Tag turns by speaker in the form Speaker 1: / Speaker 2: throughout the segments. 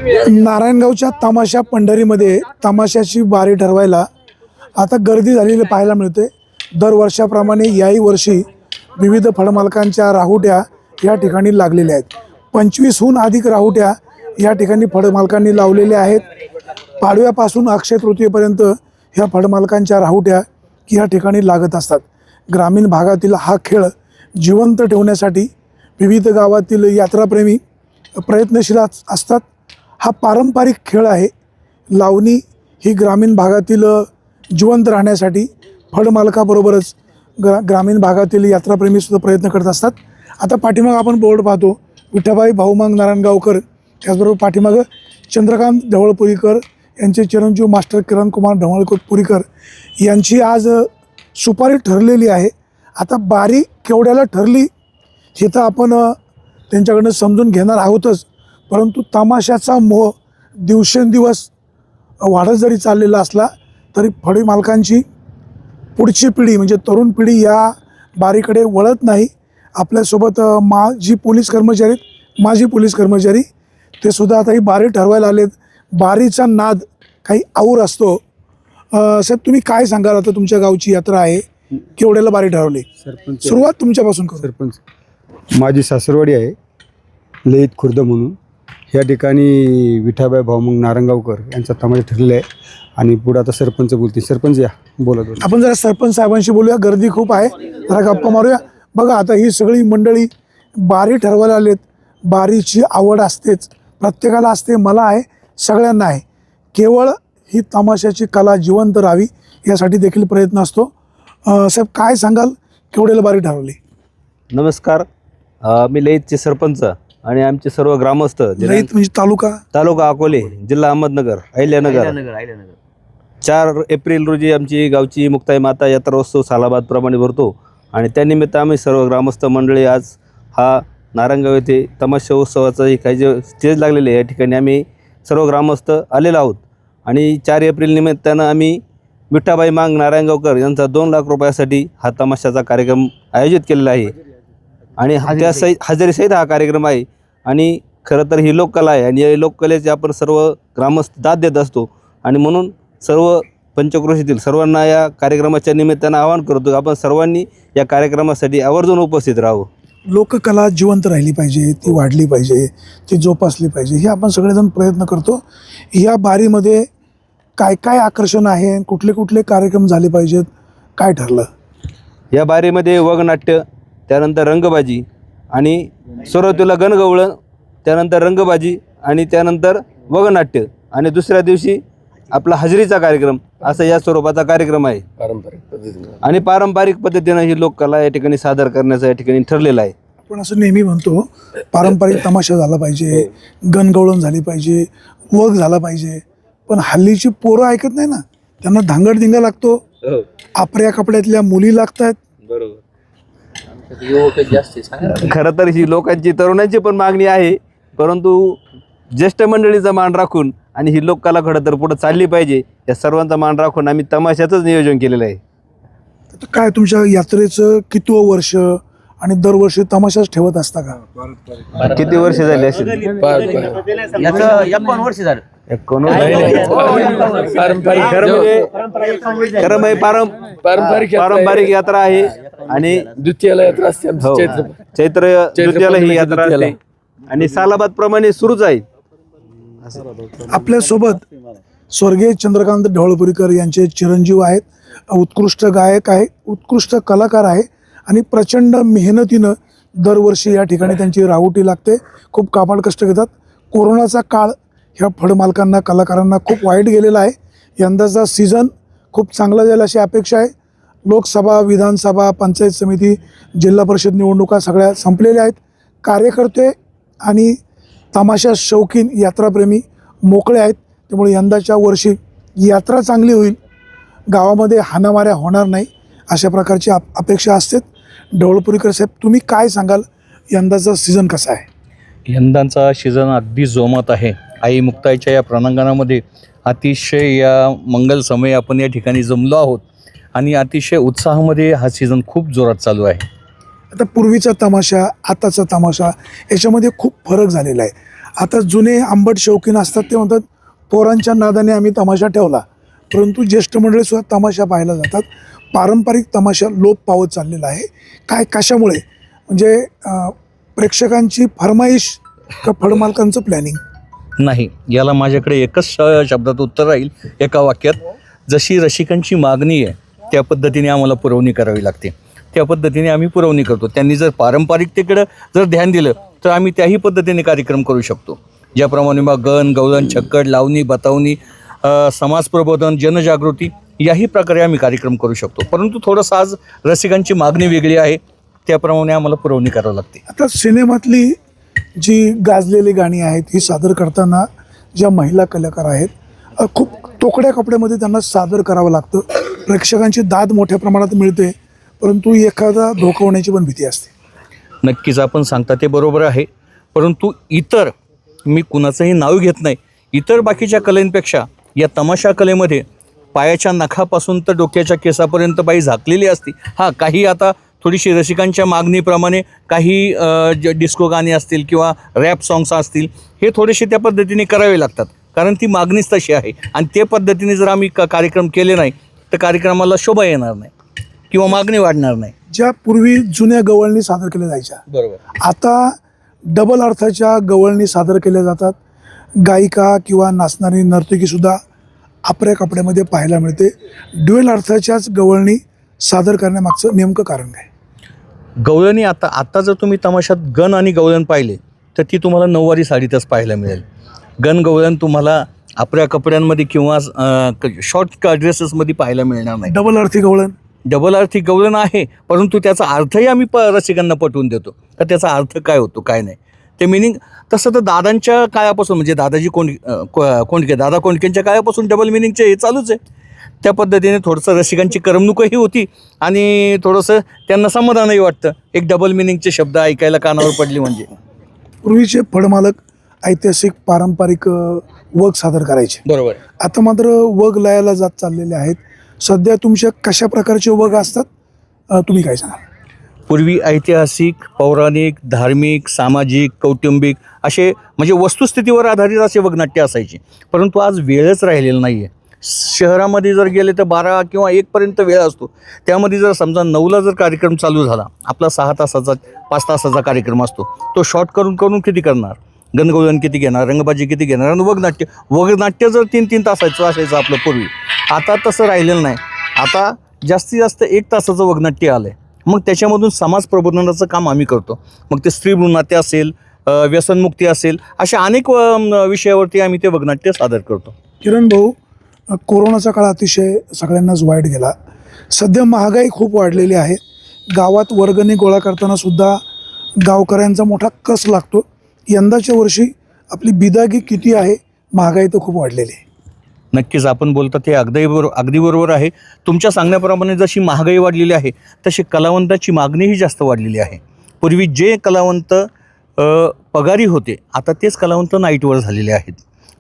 Speaker 1: नारायणगावच्या तमाशा पंढरीमध्ये तमाशाची बारी ठरवायला आता गर्दी झालेली पाहायला मिळते। दरवर्षाप्रमाणे याही वर्षी विविध फळमालकांच्या राहुट्या या ठिकाणी लागलेल्या आहेत। 25हून अधिक राहुट्या या ठिकाणी फळमालकांनी लावलेल्या आहेत। पाडव्यापासून अक्षय तृतीयेपर्यंत ह्या फळमालकांच्या राहुट्या या ठिकाणी लागत असतात। ग्रामीण भागातील हा खेळ जिवंत ठेवण्यासाठी विविध गावातील यात्राप्रेमी प्रयत्नशील असतात। हा पारंपरिक खेळ आहे। लावणी ही ग्रामीण भागातील जिवंत राहण्यासाठी फळमालकाबरोबरच ग्रामीण भागातील यात्राप्रेमी सुद्धा प्रयत्न करत असतात। आता पाठीमाग आपण बोर्ड पाहतो, विठाबाई भाऊमांग नारायणगावकर, त्याचबरोबर पाठीमाग चंद्रकांत ढवळपुरीकर यांचे चिरंजीव मास्टर किरणकुमार ढवळपुरीकर यांची आज सुपारी ठरलेली आहे। आता बारी केवढ्याला ठरली हे तर आपण त्यांच्याकडनं समजून घेणार आहोतच, परंतु तमाशाचा मोह दिवसेंदिवस वाढत जरी चाललेला असला तरी फळी मालकांची पुढची पिढी म्हणजे तरुण पिढी या बारीकडे वळत नाही। आपल्यासोबत माजी पोलीस कर्मचारी ते सुद्धा आता ही बारी ठरवायला आलेत। बारीचा नाद काही और असतो। साहेब, तुम्ही काय सांगाल? आता तुमच्या गावची यात्रा आहे, केवढ्याला बारी ठरवली? सुरुवात तुमच्यापासून करू।
Speaker 2: सरपंच माझी सासरवाडी आहे लईत खुर्द म्हणून, या ठिकाणी विठाबाई भाऊमांग नारायणगावकर यांचा तमाशा ठरलेला आहे आणि पुढे आता सरपंच बोलतील। सरपंच या बोला।
Speaker 1: आपण जरा सरपंच साहेबांशी बोलूया, गर्दी खूप आहे, जरा गप्पा मारूया। बघा, आता ही सगळी मंडळी बारी ठरवायला आलेत। बारीची आवड असतेच, प्रत्येकाला असते, मला आहे, सगळ्यांना आहे। केवळ ही तमाशाची कला जिवंत राहावी यासाठी देखील प्रयत्न असतो। साहेब, काय सांगाल, केवढ्याला बारी ठरवली?
Speaker 3: नमस्कार, मी लईतचे सरपंच आणि आमचे सर्व ग्रामस्थ।
Speaker 1: लईत म्हणजे तालुका
Speaker 3: अकोले, जिल्हा अहमदनगर, अहिल्यानगर। 4 एप्रिल रोजी आमची गावची मुक्ताई माता यात्रा उत्सव सालाबादप्रमाणे भरतो आणि त्यानिमित्त आम्ही सर्व ग्रामस्थ मंडळी आज हा नारायणगाव येथे तमाशा उत्सवाचा काही जे स्टेज लागलेले आहे या ठिकाणी आम्ही सर्व ग्रामस्थ आलेलो आहोत। आणि 4 एप्रिल निमित्तानं आम्ही विठाबाई मांग नारायणगावकर यांचा 2 लाख रुपयासाठी हा तमाशाचा कार्यक्रम आयोजित केलेला आहे आणि हजेरीसहित हा कार्यक्रम आहे। आणि खरं तर ही लोककला आहे आणि या लोककलेचे आपण सर्व ग्रामस्थ दाद देत असतो आणि म्हणून सर्व पंचक्रोशीतील सर्वांना या कार्यक्रमाच्या निमित्तानं आवाहन करतो, आपण सर्वांनी या कार्यक्रमासाठी आवर्जून उपस्थित राहावं।
Speaker 1: लोककला जिवंत राहिली पाहिजे, ती वाढली पाहिजे, ती जोपासली पाहिजे, हे आपण सगळेजण प्रयत्न करतो। या बारीमध्ये काय काय आकर्षण आहे, कुठले कुठले कार्यक्रम झाले पाहिजेत, काय ठरलं?
Speaker 3: या बारीमध्ये वगनाट्य, त्यानंतर रंगबाजी आणि सुरुवातीला गणगवळण, त्यानंतर रंगबाजी आणि त्यानंतर वगनाट्य आणि दुसऱ्या दिवशी आपला हजेरीचा कार्यक्रम, असा या स्वरूपाचा कार्यक्रम आहे। आणि पारंपरिक पद्धतीनं ही लोककला या ठिकाणी सादर करण्याचा या ठिकाणी ठरलेला आहे।
Speaker 1: आपण असं नेहमी म्हणतो पारंपरिक तमाशा झाला पाहिजे, गणगवळण झाली पाहिजे, वग झाला पाहिजे, पण हल्लीची पोरं ऐकत नाही ना, त्यांना धांगडधिंगा लागतो, आपल्या कपड्यातल्या मुली लागतात।
Speaker 3: बरोबर, खरं तर ही लोकांची, तरुणांची पण मागणी आहे, परंतु ज्येष्ठ मंडळीचा मान राखून आणि ही लोककला खरं तर पुढे चालली पाहिजे, या सर्वांचा मान राखून आम्ही तमाशाचंच नियोजन केलेलं आहे।
Speaker 1: तर काय तुमच्या यात्रेचं कितवं वर्ष आणि दरवर्षी तमाशाच ठेवत असता का?
Speaker 3: किती वर्ष झाली असेल?
Speaker 4: 51 वर्ष झालं।
Speaker 3: खरं म्हणजे पारंपरिक यात्रा आहे आणि
Speaker 2: द्वितीयला यात्रा असते,
Speaker 3: चैत्र द्वितीयेला ही यात्रा असते आणि सालाबाद प्रमाणे सुरूच आहे।
Speaker 1: आपल्यासोबत स्वर्गीय चंद्रकांत ढवळपुरीकर यांचे चिरंजीव आहेत, उत्कृष्ट गायक आहे, उत्कृष्ट कलाकार आहे आणि प्रचंड मेहनतीनं दरवर्षी या ठिकाणी त्यांची राहुटी लागते, खूप काबाड कष्ट घेतात। कोरोनाचा काळ ह्या फळमालकांना, कलाकारांना खूप वाईट गेलेला आहे। यंदाचा सीझन खूप चांगला जाईल अशी अपेक्षा आहे। लोकसभा, विधानसभा, पंचायत समिती, जिल्हा परिषद निवडणुका सगळ्या संपलेल्या आहेत। कार्यकर्ते आणि तमाशा शौकीन यात्राप्रेमी मोकळे आहेत, त्यामुळे यंदाच्या वर्षी यात्रा चांगली होईल, गावामध्ये हाणामाऱ्या होणार नाही अशा प्रकारची अपेक्षा असते। ढवळपुरीकर साहेब, तुम्ही काय सांगाल, यंदाचा सीझन कसा आहे?
Speaker 5: यंदाचा सीझन अगदी जोमात आहे। आई मुक्ताईच्या या प्रणांगणामध्ये अतिशय या मंगल समय आपण या ठिकाणी जमलो आहोत आणि अतिशय उत्साहामध्ये हा सीझन खूप जोरात चालू आहे।
Speaker 1: आता पूर्वीचा तमाशा, आताचा तमाशा याच्यामध्ये खूप फरक झालेला आहे। आता जुने आंबट शौकीन असतात ते म्हणतात पोरांच्या नादाने आम्ही तमाशा ठेवला, परंतु ज्येष्ठ मंडळीसुद्धा तमाशा पाहायला जातात. पारंपरिक तमाशा लोप पावत चाललेला आहे. काय कशामुळे? म्हणजे प्रेक्षकांची फरमाईश का फळमालकांचं प्लॅनिंग?
Speaker 5: नाही, याला माझ्याकडे एकच शब्दात उत्तर राहील, एका वाक्यात. जशी रसिकांची मागणी आहे त्या पद्धतीने आम्हाला पुरवणी करावी लागते, त्या पद्धतीने आम्ही पुरवणी करतो. त्यांनी जर पारंपरिकतेकडं जर ध्यान दिलं तर आम्ही त्याही पद्धतीने कार्यक्रम करू शकतो. ज्याप्रमाणे मग गण, गवळण, छक्कड, लावणी, बतावणी, समाज प्रबोधन, जनजागृती याही प्रकारे आम्ही कार्यक्रम करू शकतो. परंतु थोडंसं आज रसिकांची मागणी वेगळी आहे, त्याप्रमाणे आम्हाला पुरवणी करावी लागते.
Speaker 1: आता सिनेमातली जी गाजलेली गाणी आहेत ही सादर करताना ज्या महिला कलाकार आहेत खूप तोकड्या कपड्यामध्ये त्यांना सादर करावं लागतं. प्रेक्षकांची दाद मोठ्या प्रमाणात मिळते, परंतु एखादा धोका होण्याची पण भीती असते.
Speaker 5: नक्कीच आपण सांगता ते बरोबर आहे, परंतु इतर, मी कुणाचंही नाव घेत नाही, इतर बाकीच्या कलेंपेक्षा या तमाशा कलेमध्ये पायाच्या नखापासून तर डोक्याच्या केसापर्यंत बाई झाकलेली असते. हां, काही आता थोडीशी रसिकांच्या मागणीप्रमाणे काही डिस्को गाणी असतील किंवा रॅप सॉंग्स असतील, हे थोडेसे त्या पद्धतीने करावे लागतात, कारण ती मागणीच तशी आहे. आणि त्या पद्धतीने जर आम्ही कार्यक्रम केले नाही तर कार्यक्रमाला शोभा येणार नाही किंवा मागणी वाढणार नाही.
Speaker 1: ज्या पूर्वी जुन्या गवळणी सादर केल्या जायच्या,
Speaker 5: बरोबर,
Speaker 1: आता डबल अर्थाच्या गवळणी सादर केल्या जातात. गायिका किंवा नाचणारी नर्तकीसुद्धा आपल्या कपड्यामध्ये पाहायला मिळते. ड्युएल अर्थाच्याच गवळणी सादर करण्यामागचं नेमकं कारण काय?
Speaker 5: गवळणी आता जर तुम्ही तमाशात गण आणि गवळण पाहिले तर ती तुम्हाला नऊवारी साडीतच पाहायला मिळेल. गण गवळण तुम्हाला आपल्या कपड्यांमध्ये किंवा शॉर्ट ड्रेसेसमध्ये पाहायला मिळणार नाही.
Speaker 1: डबल अर्थी गवळण,
Speaker 5: डबल अर्थी गवळण आहे, परंतु त्याचा अर्थही आम्ही रसिकांना पटवून देतो का त्याचा अर्थ काय होतो काय नाही ते मिनिंग. तसं तर दादांच्या काळापासून, म्हणजे दादाजी कोंडके दादा कोंडकेंच्या काळापासून डबल मिनिंगचे हे चालूच आहे. त्या पद्धतीने थोडंसं रसिकांची करमणूकही होती आणि थोडंसं त्यांना समाधानही वाटतं. एक डबल मिनिंगचे शब्द ऐकायला कानावर पडली म्हणजे.
Speaker 1: पूर्वीचे फळमालक ऐतिहासिक पारंपरिक वग सादर करायचे,
Speaker 5: बरोबर.
Speaker 1: आता मात्र वग लयाला जात चाललेले आहेत. सध्या तुमच्या कशा प्रकारचे वग असतात, तुम्ही काय सांगाल?
Speaker 5: पूर्वी ऐतिहासिक, पौराणिक, धार्मिक, सामाजिक, कौटुंबिक असे म्हणजे वस्तुस्थितीवर आधारित असे वगनाट्य असायचे, परंतु आज वेळच राहिलेला नाही आहे. शहरामध्ये जर गेले तर 12 किंवा 1पर्यंत वेळ असतो. त्यामध्ये जर समजा 9ला जर कार्यक्रम चालू झाला, आपला 6 तासाचा 5 तासाचा कार्यक्रम असतो, तो शॉर्ट करून किती करणार? गणगवळण किती घेणार? रंगबाजी किती घेणार? आणि वगनाट्य जर 3-3 तासाचं असायचं आपलं पूर्वी. आता तसं राहिलेलं नाही. आता जास्तीत जास्त 1 तासाचं वगनाट्य आलं आहे. मग त्याच्यामधून समाज प्रबोधनाचं काम आम्ही करतो. मग ते स्त्री भ्रूणहत्या असेल, व्यसनमुक्ती असेल, अशा अनेक विषयावरती आम्ही ते वगनाट्य सादर करतो.
Speaker 1: किरण भाऊ, कोरोनाचा काळ अतिशय सगळ्यांनाच वाईट गेला. सध्या महागाई खूप वाढलेली आहे. गावात वर्गणी गोळा करताना सुद्धा गावकऱ्यांचा मोठा कस लागतो. यंदाच्या वर्षी आपली बिदागी किती आहे? महागाई तर खूप वाढलेली आहे.
Speaker 5: नक्कीच आपण बोलता ते अगदी बरोबर आहे. तुमच्या सांगण्याप्रमाणे जशी महागाई वाढलेली आहे तशी कलावंताची मागणीही जास्त वाढलेली आहे. पूर्वी जे कलावंत पगारी होते, आता तेच कलावंत नाईटवर झालेले आहेत.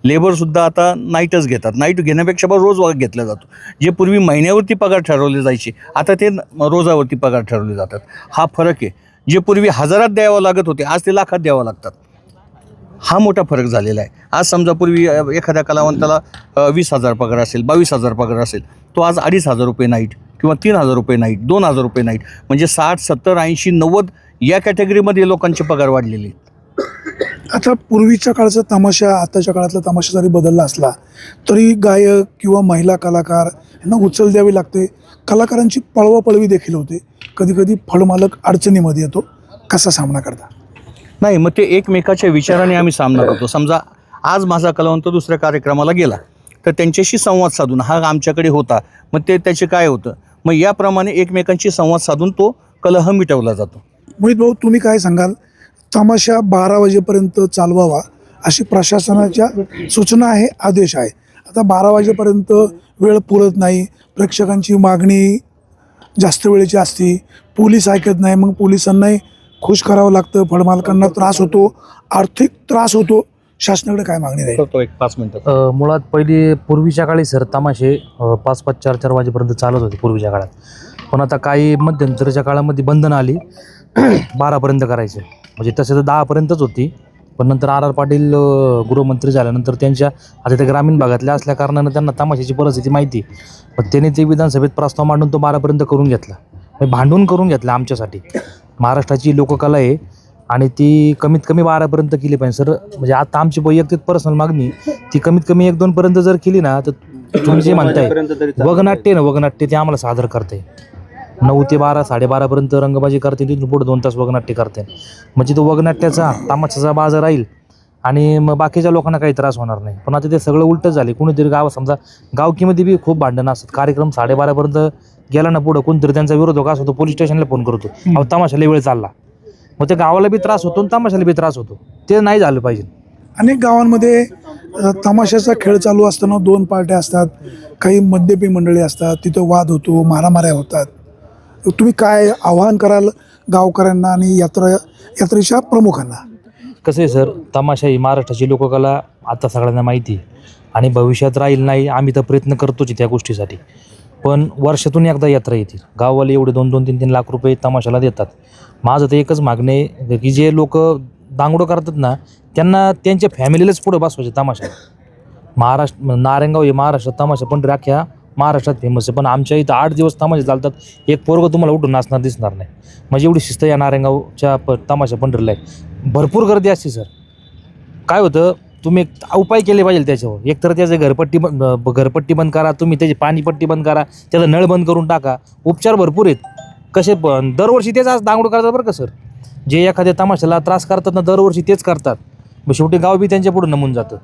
Speaker 5: लेबरसुद्धा आता नाईटच घेतात. नाईट घेण्यापेक्षा रोज घेतला जातो. जे पूर्वी महिन्यावरती पगार ठरवले जायचे, आता ते रोजावरती पगार ठरवले जातात. हा फरक आहे. जे पूर्वी हजारात द्यावं लागत होते, आज ते लाखात द्यावं लागतात. हा मोठा फरक झालेला आहे. आज समजा पूर्वी एखाद्या कलावंताला 20,000 पगार असेल, 22,000 पगार असेल, तो आज 2,500 रुपये नाईट किंवा 3,000 रुपये नाईट, 2,000 रुपये नाईट, म्हणजे 60, 70, 80, 90 या कॅटेगरीमध्ये लोकांचे पगार वाढलेले आहेत.
Speaker 1: आता पूर्वीच्या काळचा तमाशा आताच्या काळातला तमाशा जरी बदलला असला तरी गायक किंवा महिला कलाकार यांना उचल द्यावी लागते. कलाकारांची पळवापळवी देखील होते. कधी कधी फळमालक अडचणीमध्ये येतो. कसा सामना करता?
Speaker 5: नाही, मग ते एकमेकाच्या विचाराने आम्ही सामना करतो. समजा आज माझा कलावंत दुसऱ्या कार्यक्रमाला गेला तर त्यांच्याशी संवाद साधून, हा आमच्याकडे होता, मग ते त्याचे काय होतं, मग याप्रमाणे एकमेकांशी संवाद साधून तो कलह मिटवला जातो.
Speaker 1: मोहित भाऊ, तुम्ही काय सांगाल? तमाशा 12 वाजेपर्यंत चालवावा अशी प्रशासनाच्या सूचना आहे, आदेश आहे. आता 12 वाजेपर्यंत वेळ पुरत नाही. प्रेक्षकांची मागणी जास्त वेळेची असते. पोलीस ऐकत नाही. मग पोलिसांनाही खुश करावं लागतं. फळमालकांना त्रास होतो, आर्थिक त्रास होतो. शासनाकडे काय मागणी राहील?
Speaker 5: करतो 1-5 मिनिटं.
Speaker 4: मुळात पूर्वीच्या काळी सर तमाशे 5-5, 4-4 वाजेपर्यंत चालत होते पूर्वीच्या काळात. पण आता काही मध्यंतरीच्या काळामध्ये बंधनं आली. 12पर्यंत करायचे, म्हणजे तसे तर 10पर्यंतच होती. पण नंतर आर पाटील गृहमंत्री झाल्यानंतर त्यांच्या आता ते ग्रामीण भागातल्या असल्या कारणानं त्यांना तमाशाची परिस्थिती माहिती, पण त्यांनी ते विधानसभेत प्रस्ताव मांडून तो 12पर्यंत करून घेतला, भांडून करून घेतला आमच्यासाठी. महाराष्ट्राची लोककला आहे आणि ती कमीत कमी 12पर्यंत केली पाहिजे सर. म्हणजे आता आमची वैयक्तिक पर्सनल मागणी ती कमीत कमी 1-2पर्यंत जर केली ना, तर तुम्ही जे म्हणताय वगनाट्य ना, वगनाट्य ते आम्हाला सादर करते. 9 ते 12, 12:30पर्यंत रंगबाजी करते, तिथून पुढे 2 तास वगनाट्य करते. म्हणजे तो वगनाट्याचा तमाशाचा बाजार राहील आणि मग बाकीच्या लोकांना काही त्रास होणार नाही. पण आता ते सगळं उलटं झाले. कुणीतरी समजा गावकीमध्ये बी खूप भांडणं असतात. कार्यक्रम 12:30पर्यंत गेला ना पुढं, कोणतरी त्यांचा विरोधक असतो, पोलीस स्टेशनला फोन करतो, अहो तमाशाला वेळ चालला. मग ते गावाला बी त्रास होतो आणि तमाशाला बी त्रास होतो. ते नाही झालं पाहिजे.
Speaker 1: अनेक गावांमध्ये तमाशाचा खेळ चालू असताना 2 पार्ट्या असतात, काही मद्यपी मंडळी असतात, तिथं वाद होतो, मारामाऱ्या होतात. तुम्ही काय आवाहन कराल गावकऱ्यांना आणि यात्रेच्या प्रमुखांना?
Speaker 4: कसं आहे सर, तमाशा ही महाराष्ट्राची लोककला आता सगळ्यांना माहिती आहे आणि भविष्यात राहील नाही. आम्ही तर प्रयत्न करतोच त्या गोष्टीसाठी. पण वर्षातून एकदा यात्रा येतील. गाववाले एवढे 2-2, 3-3 लाख रुपये तमाशाला देतात. माझं तर एकच मागणं आहे की जे लोक दांगडो करतात ना, त्यांना त्यांच्या फॅमिलीलाच पुढे बसवायचे तमाशा. नारायणगाव हे महाराष्ट्रात तमाशा पंढरी अख्ख्या महाराष्ट्रात फेमस आहे. पण आमच्या इथं 8 दिवस तमाशे चालतात. एक पोरगं तुम्हाला उठून नाचणार दिसणार नाही. म्हणजे एवढी शिस्त या नारायणगावच्या तमाशा पंढरीला आहे. भरपूर गर्दी असते सर. काय होतं, तुम्ही एक उपाय केले पाहिजे त्याच्यावर. एकतर त्याचं घरपट्टी बंद करा, तुम्ही त्याची पाणीपट्टी बंद करा, त्याचा नळ बंद करून टाका. उपचार भरपूर आहेत. कसे पण दरवर्षी तेच आज दांगडू करतात बरं का सर. जे एखाद्या तमाशाला त्रास करतात ना, दरवर्षी तेच करतात. मग शेवटी गाव बी त्यांच्या पुढे नमून जातं.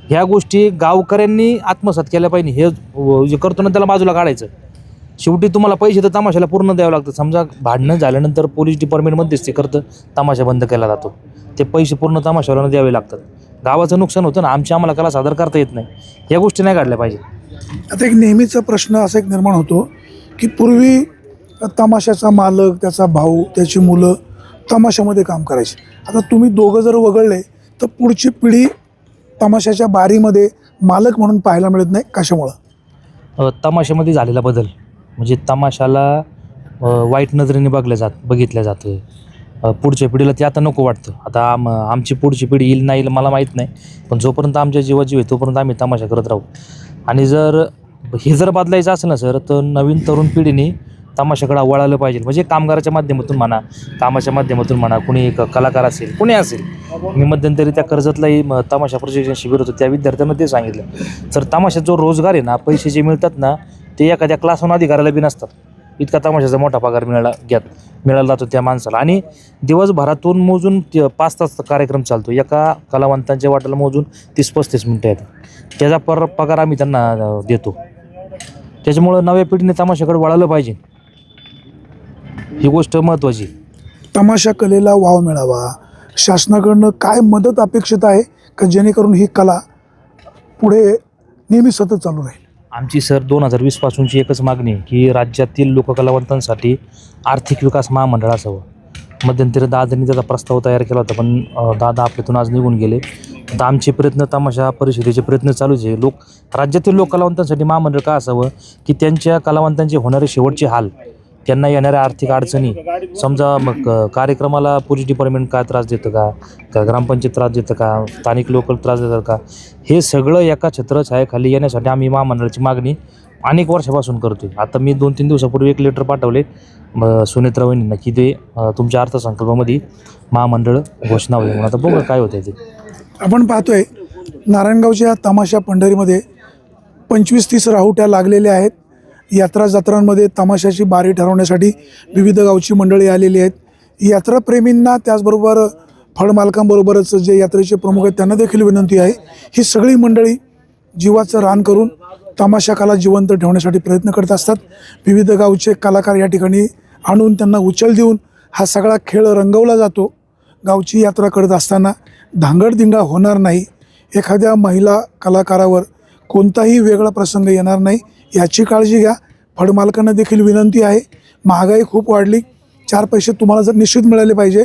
Speaker 4: ह्या गोष्टी गावकऱ्यांनी आत्मसात केल्या पाहिजे. हे जे करतो ना त्याला बाजूला काढायचं. शेवटी तुम्हाला पैसे तर तमाशाला पूर्ण द्यावं लागतं. समजा भांडणं झाल्यानंतर पोलीस डिपार्टमेंटमध्येच ते करतं, तमाशा बंद केला जातो. ते पैसे पूर्ण तमाशाला द्यावे लागतात. गावाचं नुकसान होतं ना, आम्हाला कला सादर करता येत नाही. ह्या गोष्टी नाही काढल्या पाहिजे.
Speaker 1: आता एक नेहमीचा प्रश्न असा एक निर्माण होतो की पूर्वी तमाशाचा मालक, त्याचा भाऊ, त्याची मुलं तमाशामध्ये काम करायचे. आता तुम्ही दोघं जर वगळले तर पुढची पिढी तमाशाच्या बारीमध्ये मालक म्हणून पाहायला मिळत नाही. कशामुळं?
Speaker 4: तमाशामध्ये झालेला बदल म्हणजे तमाशाला वाईट नजरेने बघितल्या जातं. पुढच्या पिढीला ते आता नको वाटतं. आता आमची पुढची पिढी येईल नाही येईल मला माहीत नाही, पण जोपर्यंत आमच्या जीवाची आहे तोपर्यंत आम्ही तमाशा करत राहू. आणि जर बदलायचं असेल ना सर, तर नवीन तरुण पिढीने तमाशाकडे वळालं पाहिजे. म्हणजे कामगाराच्या माध्यमातून म्हणा, कामाच्या माध्यमातून म्हणा, कुणी एक कलाकार असेल, कुणी असेल. मी मध्यंतरी त्या कर्जतलाही तमाशा प्रशिक्षण शिबिर होतं, त्या विद्यार्थ्यांना ते सांगितलं, तर तमाशात जो रोजगार आहे ना, पैसे जे मिळतात ना, ते एखाद्या क्लासहून अधिकाऱ्याला बी नसतात. इतका तमाशाचा मोठा पगार मिळाला जातो त्या माणसाला. आणि दिवसभरातून मोजून 5 तास कार्यक्रम चालतो. एका कलावंतांच्या वाट्याला मोजून 30-35 मिनटं येतात. त्याचा पगार आम्ही त्यांना देतो. त्याच्यामुळं नव्या पिढीने तमाशाकडे वळालं पाहिजे. ही गोष्ट महत्त्वाची.
Speaker 1: तमाशा कलेला वाव मिळावा, शासनाकडनं काय मदत अपेक्षित आहे का जेणेकरून ही कला पुढे नेहमी सतत चालू राहील?
Speaker 4: आमची सर 2020 पासूनची एकच मागणी आहे की राज्यातील लोककलावंतांसाठी आर्थिक विकास महामंडळ असावं. मध्यंतरी दादांनी त्याचा प्रस्ताव तयार केला होता, पण दादा आपल्यातून आज निघून गेले. आता आमचे प्रयत्न, तमाशा परिषदेचे प्रयत्न चालूच आहे. राज्यातील लोककलावंतांसाठी महामंडळ का असावं की त्यांच्या कलावंतांचे होणारे शेवटचे हाल, त्यांना येणाऱ्या आर्थिक अडचणी, समजा मग कार्यक्रमाला पोलीस डिपार्टमेंट काय त्रास देतं का ग्रामपंचायत त्रास देतं का, स्थानिक लोकल त्रास देतात का, हे सगळं एका छत्रछायाखाली येण्यासाठी आम्ही महामंडळाची मागणी अनेक वर्षापासून करतो आहे. आता मी 2-3 दिवसापूर्वी एक लेटर पाठवले सुनेत्रा वहिनींना की ते तुमच्या अर्थसंकल्पामध्ये महामंडळ घोषणा होईल म्हणून. आता बघू काय होतं ते.
Speaker 1: आपण पाहतोय नारायणगावच्या तमाशा पंढरीमध्ये 25-30 राहुट्या लागलेल्या आहेत. यात्रा जत्रांमध्ये तमाशाची बारी ठरवण्यासाठी विविध गावची मंडळी आलेली आहेत. यात्राप्रेमींना त्याचबरोबर फळमालकांबरोबरच जे यात्रेचे प्रमुख आहेत त्यांना देखील विनंती आहे, ही सगळी मंडळी जीवाचं रान करून तमाशा कला जिवंत ठेवण्यासाठी प्रयत्न करत असतात. विविध गावचे कलाकार या ठिकाणी आणून त्यांना उचल देऊन हा सगळा खेळ रंगवला जातो. गावची यात्रा करत असताना धांगडधिंगा होणार नाही, एखाद्या महिला कलाकारावर कोणताही वेगळा प्रसंग येणार नाही याची काळजी घ्या. फळमालकांना देखील विनंती आहे, महागाई खूप वाढली, 4 पैसे तुम्हाला जर निश्चित मिळाले पाहिजे,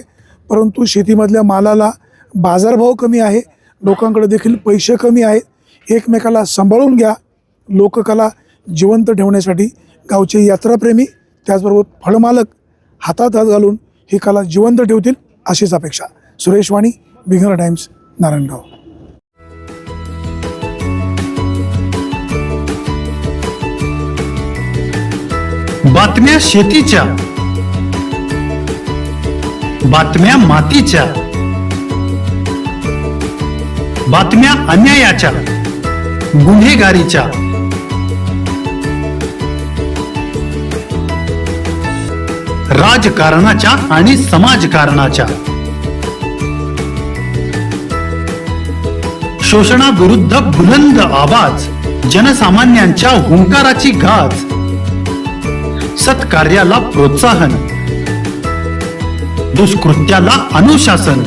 Speaker 1: परंतु शेतीमधल्या मालाला बाजारभाव कमी आहे, लोकांकडे देखील पैसे कमी आहेत. एकमेकाला सांभाळून घ्या. लोककला जिवंत ठेवण्यासाठी गावचे यात्राप्रेमी त्याचबरोबर फळमालक हातात हात घालून ही कला जिवंत ठेवतील अशीच अपेक्षा. सुरेश वाणी, विघ्नर टाइम्स, नारायणगाव.
Speaker 6: बातम्या शेतीच्या, बातम्या मातीच्या, बातम्या अन्यायाच्या, गुन्हेगारीच्या, राजकारणाच्या आणि समाजकारणाच्या, शोषणाविरुद्ध बुलंद आवाज, जनसामान्यांच्या हुंकाराची गाज, सत्कार्याला प्रोत्साहन, दुष्कृत्याला अनुशासन,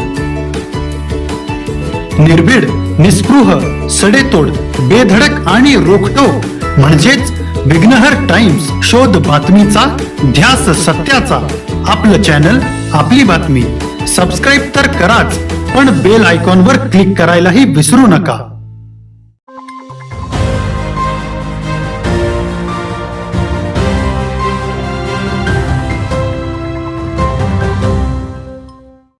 Speaker 6: निर्भीड, निस्पृह, सडेतोड, बेधडक आणि रोखटोक म्हणजेच विघ्नहर टाइम्स. शोध बातमीचा, ध्यास सत्याचा. आपलं चॅनल, आपली बातमी. सबस्क्राईब तर कराच, पण बेल आयकॉनवर क्लिक करायलाही विसरू नका.